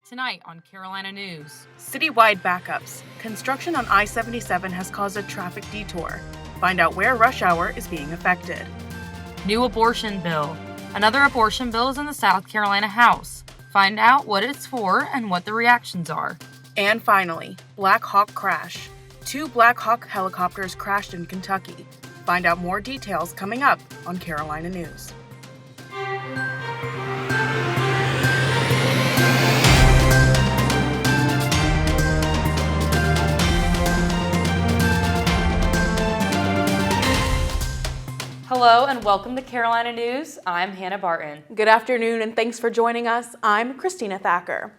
Tonight on Carolina News. Citywide backups. Construction on I-77 has caused a traffic detour. Find out where rush hour is being affected. New abortion bill. Another abortion bill is in the South Carolina House. Find out what it's for and what the reactions are. And finally, Black Hawk crash. 2 Black Hawk helicopters crashed in Kentucky. Find out more details coming up on Carolina News. Hello and welcome to Carolina News. I'm Hannah Barton. Good afternoon and thanks for joining us. I'm Christina Thacker.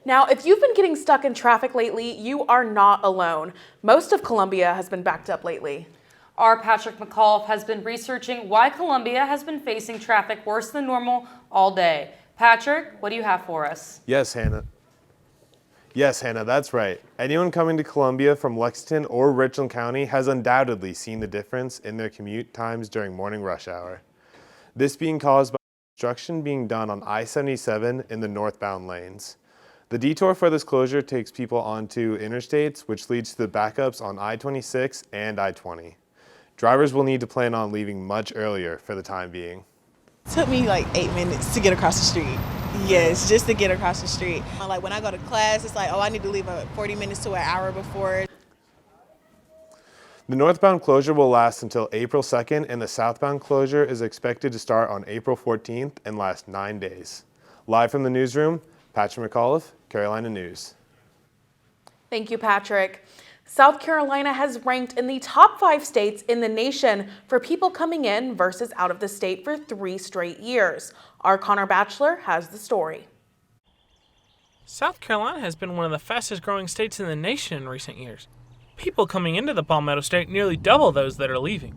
Now, if you've been getting stuck in traffic lately, you are not alone. Most of Columbia has been backed up lately. Our Patrick McAuliffe has been researching why Columbia has been facing traffic worse than normal all day. Patrick, what do you have for us? Yes, Hannah, that's right. Anyone coming to Columbia from Lexington or Richland County has undoubtedly seen the difference in their commute times during morning rush hour. This being caused by construction being done on I-77 in the northbound lanes. The detour for this closure takes people onto interstates, which leads to the backups on I-26 and I-20. Drivers will need to plan on leaving much earlier for the time being. It took me like 8 minutes to get across the street. Yes, just to get across the street. Like when I go to class, it's like, oh, I need to leave 40 minutes to an hour before. The northbound closure will last until April 2nd, and the southbound closure is expected to start on April 14th and last 9 days. Live from the newsroom, Patrick McAuliffe, Carolina News. Thank you, Patrick. South Carolina has ranked in the top 5 states in the nation for people coming in versus out of the state for 3 straight years. Our Connor Batchelor has the story. South Carolina has been one of the fastest growing states in the nation in recent years. People coming into the Palmetto State nearly double those that are leaving.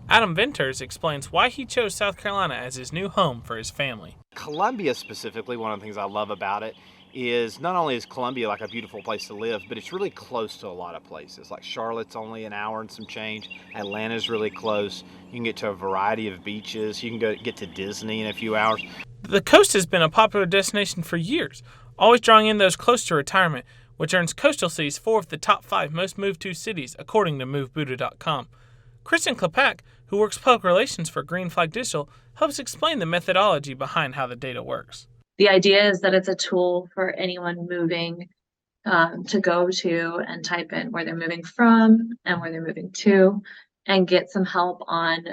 Adam Venters explains why he chose South Carolina as his new home for his family. Columbia specifically, one of the things I love about it is not only is Columbia like a beautiful place to live, but it's really close to a lot of places. Like Charlotte's only an hour and some change. Atlanta's really close. You can get to a variety of beaches. You can get to Disney in a few hours. The coast has been a popular destination for years, always drawing in those close to retirement, which earns coastal cities 4 of the top 5 most moved to cities, according to MoveBuddha.com. Kristen Klepak, who works public relations for Green Flag Digital, helps explain the methodology behind how the data works. The idea is that it's a tool for anyone moving to go to and type in where they're moving from and where they're moving to and get some help on,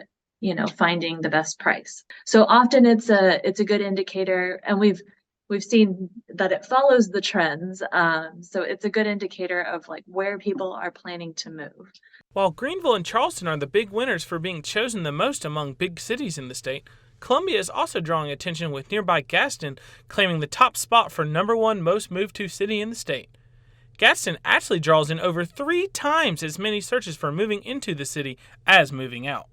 finding the best price. So often it's a good indicator, and we've seen that it follows the trends. So it's a good indicator of like where people are planning to move. While Greenville and Charleston are the big winners for being chosen the most among big cities in the state, Columbia is also drawing attention with nearby Gaston claiming the top spot for #1 most moved to city in the state. Gaston actually draws in over 3 times as many searches for moving into the city as moving out.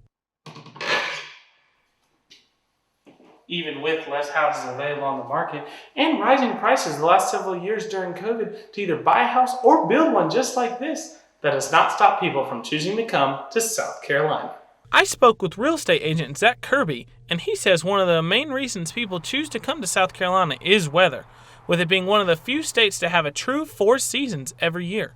Even with less houses available on the market and rising prices the last several years during COVID to either buy a house or build one just like this, that has not stopped people from choosing to come to South Carolina. I spoke with real estate agent Zach Kirby, and he says one of the main reasons people choose to come to South Carolina is weather, with it being one of the few states to have a true 4 seasons every year.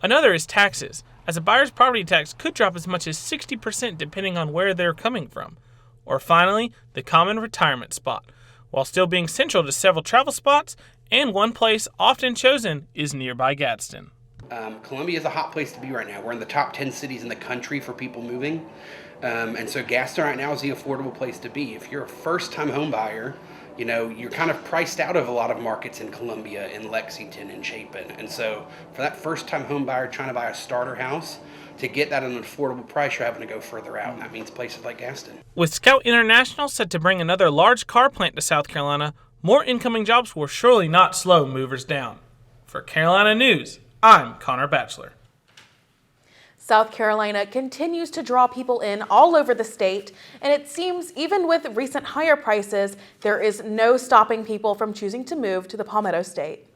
Another is taxes, as a buyer's property tax could drop as much as 60% depending on where they're coming from. Or finally, the common retirement spot, while still being central to several travel spots, and one place often chosen is nearby Gadsden. Columbia is a hot place to be right now. We're in the top 10 cities in the country for people moving. And so Gaston right now is the affordable place to be. If you're a first-time home buyer, you're kind of priced out of a lot of markets in Columbia, in Lexington, and Chapin. And so for that first-time home buyer trying to buy a starter house, to get that at an affordable price, you're having to go further out, and that means places like Gaston. With Scout International set to bring another large car plant to South Carolina, more incoming jobs will surely not slow movers down. For Carolina News, I'm Connor Batchelor. South Carolina continues to draw people in all over the state, and it seems even with recent higher prices, there is no stopping people from choosing to move to the Palmetto State.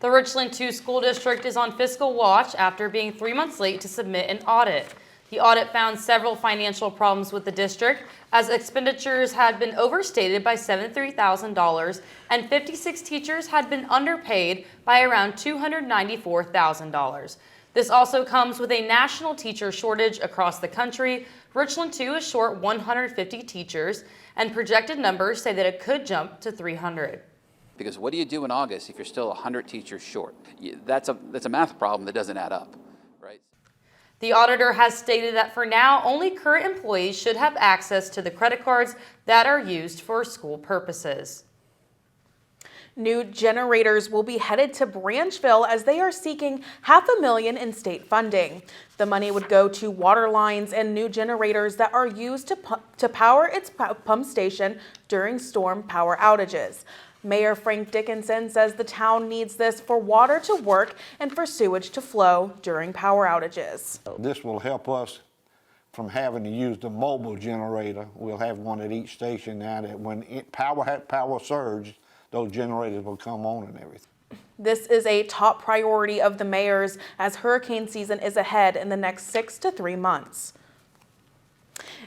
The Richland 2 School District is on fiscal watch after being 3 months late to submit an audit. The audit found several financial problems with the district, as expenditures had been overstated by $73,000 and 56 teachers had been underpaid by around $294,000. This also comes with a national teacher shortage across the country. Richland 2 is short 150 teachers, and projected numbers say that it could jump to 300. Because what do you do in August if you're still 100 teachers short? That's a math problem that doesn't add up, right? The auditor has stated that for now, only current employees should have access to the credit cards that are used for school purposes. New generators will be headed to Branchville as they are seeking $500,000 in state funding. The money would go to water lines and new generators that are used to power its pump station during storm power outages. Mayor Frank Dickinson says the town needs this for water to work and for sewage to flow during power outages. This will help us from having to use the mobile generator. We'll have one at each station now that when power surges, those generators will come on and everything. This is a top priority of the mayor's as hurricane season is ahead in the next 6 to 3 months.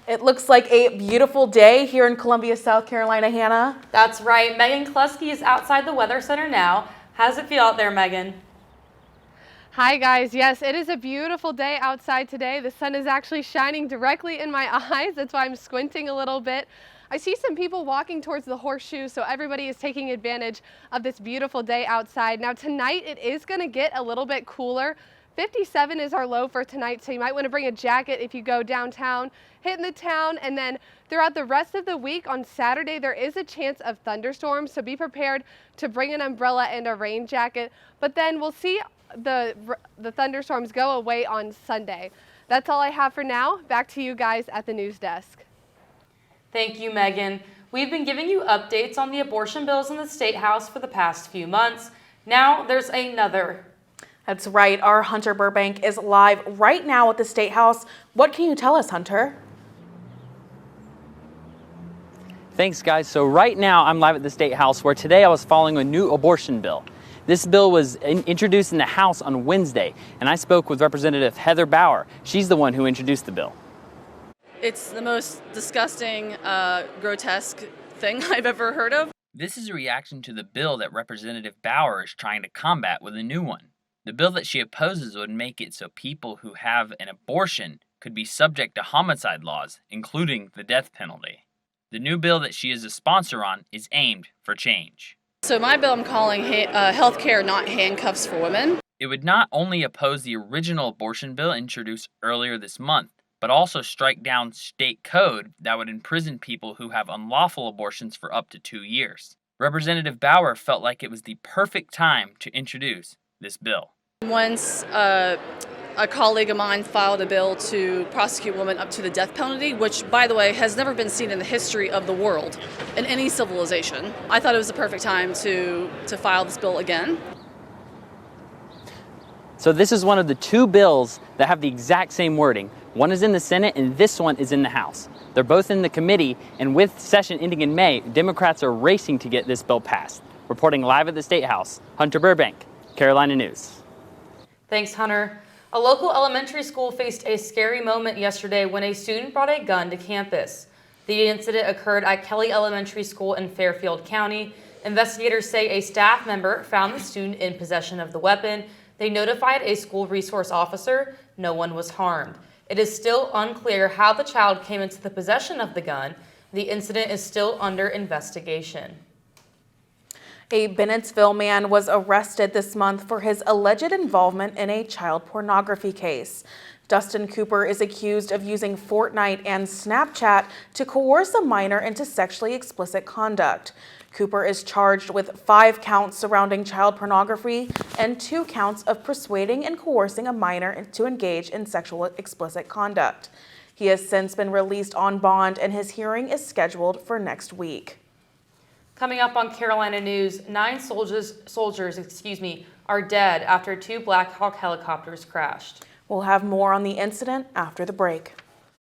It looks like a beautiful day here in Columbia, South Carolina, Hannah. That's right. Megan Kleski is outside the Weather Center now. How does it feel out there, Megan? Hi guys, yes, it is a beautiful day outside today. The sun is actually shining directly in my eyes. That's why I'm squinting a little bit. I see some people walking towards the horseshoe, so everybody is taking advantage of this beautiful day outside. Now tonight it is going to get a little bit cooler. 57 is our low for tonight, so you might want to bring a jacket if you go downtown, hitting the town, and then throughout the rest of the week on Saturday there is a chance of thunderstorms, so be prepared to bring an umbrella and a rain jacket. But then we'll see the thunderstorms go away on Sunday. That's all I have for now. Back to you guys at the news desk. Thank you, Megan. We've been giving you updates on the abortion bills in the State House for the past few months. Now there's another. That's right. Our Hunter Burbank is live right now at the State House. What can you tell us, Hunter? Thanks, guys. So right now I'm live at the State House, where today I was following a new abortion bill. This bill was introduced in the House on Wednesday, and I spoke with Representative Heather Bauer. She's the one who introduced the bill. It's the most disgusting, grotesque thing I've ever heard of. This is a reaction to the bill that Representative Bauer is trying to combat with a new one. The bill that she opposes would make it so people who have an abortion could be subject to homicide laws, including the death penalty. The new bill that she is a sponsor on is aimed for change. So my bill I'm calling healthcare, not handcuffs for women. It would not only oppose the original abortion bill introduced earlier this month, but also strike down state code that would imprison people who have unlawful abortions for up to 2 years. Representative Bauer felt like it was the perfect time to introduce this bill. Once a colleague of mine filed a bill to prosecute women up to the death penalty, which, by the way, has never been seen in the history of the world in any civilization. I thought it was the perfect time to file this bill again. So this is one of the 2 bills that have the exact same wording. One is in the Senate and this one is in the House. They're both in the committee, and with session ending in May, Democrats are racing to get this bill passed. Reporting live at the State House, Hunter Burbank, Carolina News. Thanks, Hunter. A local elementary school faced a scary moment yesterday when a student brought a gun to campus. The incident occurred at Kelly Elementary School in Fairfield County. Investigators say a staff member found the student in possession of the weapon. They notified a school resource officer. No one was harmed. It is still unclear how the child came into the possession of the gun. The incident is still under investigation. A Bennettsville man was arrested this month for his alleged involvement in a child pornography case. Dustin Cooper is accused of using Fortnite and Snapchat to coerce a minor into sexually explicit conduct. Cooper is charged with 5 counts surrounding child pornography and 2 counts of persuading and coercing a minor to engage in sexual explicit conduct. He has since been released on bond, and his hearing is scheduled for next week. Coming up on Carolina News, 9 soldiers are dead after 2 Black Hawk helicopters crashed. We'll have more on the incident after the break.